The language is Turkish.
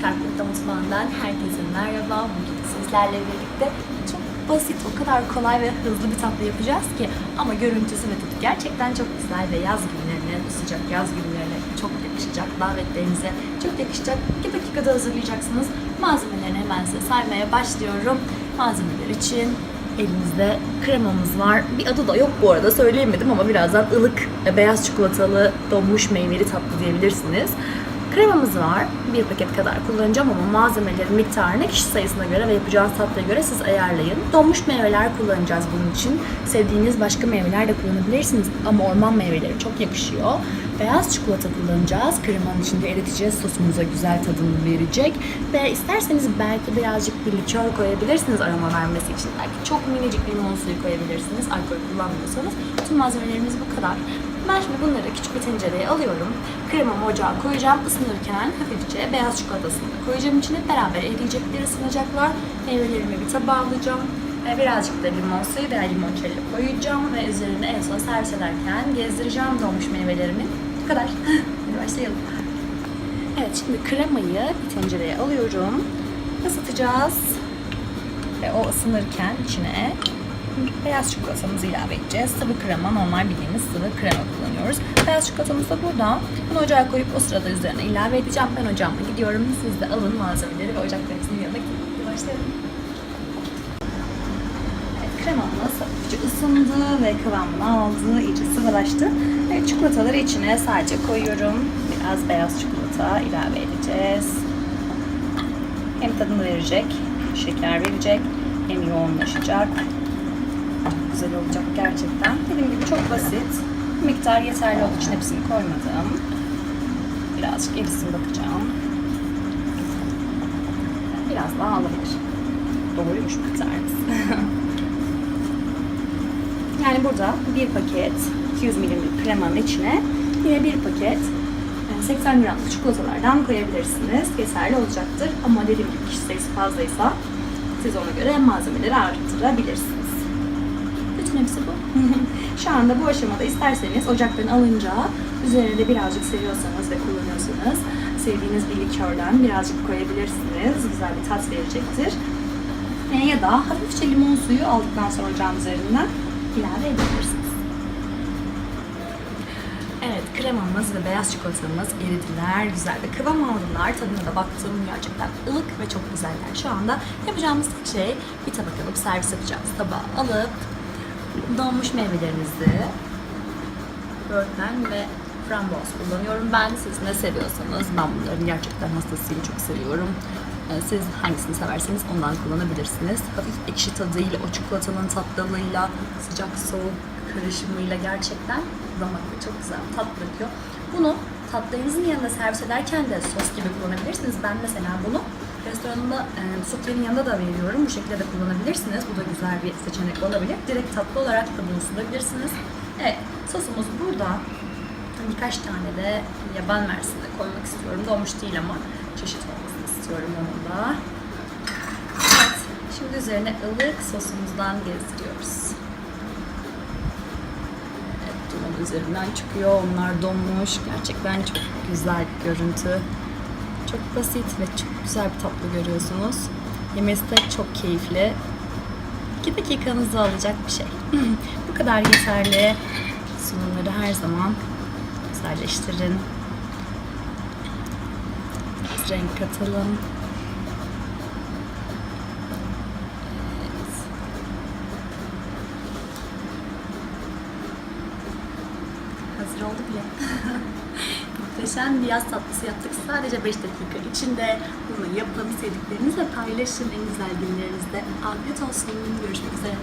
Karputta Mutfağı'ndan herkese merhaba. Bugün sizlerle birlikte çok basit, o kadar kolay ve hızlı bir tatlı yapacağız ki ama görüntüsü ve tadı gerçekten çok güzel ve yaz günlerine, bu sıcak yaz günlerine çok yakışacak, davetlerinize çok yakışacak. 2 dakikada hazırlayacaksınız. Malzemelerini hemen size saymaya başlıyorum. Malzemeler için elimizde kremamız var. Bir adı da yok bu arada, söyleyemedim ama birazdan ılık beyaz çikolatalı donmuş meyveli tatlı diyebilirsiniz. Kremamız var. 1 paket kadar kullanacağım ama malzemelerin miktarını kişi sayısına göre ve yapacağınız tatlıya göre siz ayarlayın. Donmuş meyveler kullanacağız bunun için. Sevdiğiniz başka meyveler de kullanabilirsiniz ama orman meyveleri çok yakışıyor. Beyaz çikolata kullanacağız. Kremanın içinde eriteceğiz. Sosumuza güzel tadını verecek. Ve isterseniz belki birazcık bir likör koyabilirsiniz aroma vermesi için. Belki çok minicik limon suyu koyabilirsiniz. Alkol kullanmıyorsanız. Tüm malzemelerimiz bu kadar. Ben şimdi bunları küçük bir tencereye alıyorum. Kremamı ocağa koyacağım. Isınırken hafifçe beyaz çikolatasını da koyacağım içine. Beraber eriyecekler, ısınacaklar. Meyvelerimi bir tabağa alacağım. Birazcık da limon suyu veya limoncello koyacağım ve üzerine en son servis ederken gezdireceğim donmuş meyvelerimi. Bu kadar. Hadi başlayalım. Evet, şimdi kremayı bir tencereye alıyorum. Isıtacağız. Ve o ısınırken içine beyaz çikolatamızı ilave edeceğiz. Sıvı krema, normal bildiğimiz sıvı krema kullanıyoruz. Beyaz çikolatamız da burada. Bunu ocağa koyup o sırada üzerine ilave edeceğim. Ben ocağıma gidiyorum. Siz de alın malzemeleri ve ocaklarınızın yanına gidin. Başlayalım. Evet, kremamız hafifçe ısındı ve kıvamını aldı. İyice sıvılaştı. Evet, çikolataları içine sadece koyuyorum. Biraz beyaz çikolata ilave edeceğiz. Hem tadını verecek, şeker verecek, hem yoğunlaşacak. Çok güzel olacak gerçekten. Dediğim gibi çok basit. Miktar yeterli olduğu için hepsini koymadım. Birazcık erisin bakacağım. Biraz daha alabilir. Doğruymuş miktarımız. Yani burada bir paket 200 ml kremanın içine yine bir paket 80 gramlık çikolatalardan koyabilirsiniz. Yeterli olacaktır. Ama dediğim gibi kişi sayısı fazlaysa siz ona göre malzemeleri arttırabilirsiniz. Hepsi bu. Şu anda bu aşamada isterseniz ocaktan alınca üzerine de birazcık seviyorsanız ve kullanıyorsanız sevdiğiniz bir likörden birazcık koyabilirsiniz. Güzel bir tat verecektir. Ya da hafifçe limon suyu aldıktan sonra ocağın üzerinden ilave edebilirsiniz. Evet, kremamız ve beyaz çikolatamız eridiler. Güzel bir kıvam aldılar. Tadına da baktım, gerçekten ılık ve çok güzeller. Şu anda yapacağımız tek şey bir tabak alıp servis yapacağız. Tabağa alıp donmuş meyvelerimizi böğürtlen ve frambuaz kullanıyorum. Ben, siz ne seviyorsanız, ben bunların gerçekten hastasıyım, çok seviyorum. Siz hangisini severseniz ondan kullanabilirsiniz. Hafif ekşi tadıyla, o çikolatanın tatlılığıyla, sıcak soğuk karışımıyla gerçekten damakta çok güzel bir tat bırakıyor. Bunu tatlarınızın yanında servis ederken de sos gibi kullanabilirsiniz. Ben mesela bunu restoranında suflenin yanında da veriyorum. Bu şekilde de kullanabilirsiniz. Bu da güzel bir seçenek olabilir. Direkt tatlı olarak da bunu sunabilirsiniz. Evet, sosumuz burada. Birkaç tane de yaban mersini de koymak istiyorum. Donmuş değil ama çeşit olmasını istiyorum onun da. Evet, şimdi üzerine ılık sosumuzdan gezdiriyoruz. Evet, duman üzerinden çıkıyor. Onlar donmuş. Gerçekten çok güzel bir görüntü. Çok basit ve çok güzel bir tatlı görüyorsunuz. Yemesi de çok keyifli. 2 dakikanızı alacak bir şey. Bu kadar yeterli. Sunumları her zaman güzelleştirin. Biraz renk katalım. Evet. Hazır oldu bile. Muhteşem bir yaz tatlısı yaptık. Sadece 5 dakika içinde bunu yapın, sevdiklerinizle paylaşın en güzel günlerinizde. Afiyet olsun. Görüşmek üzere.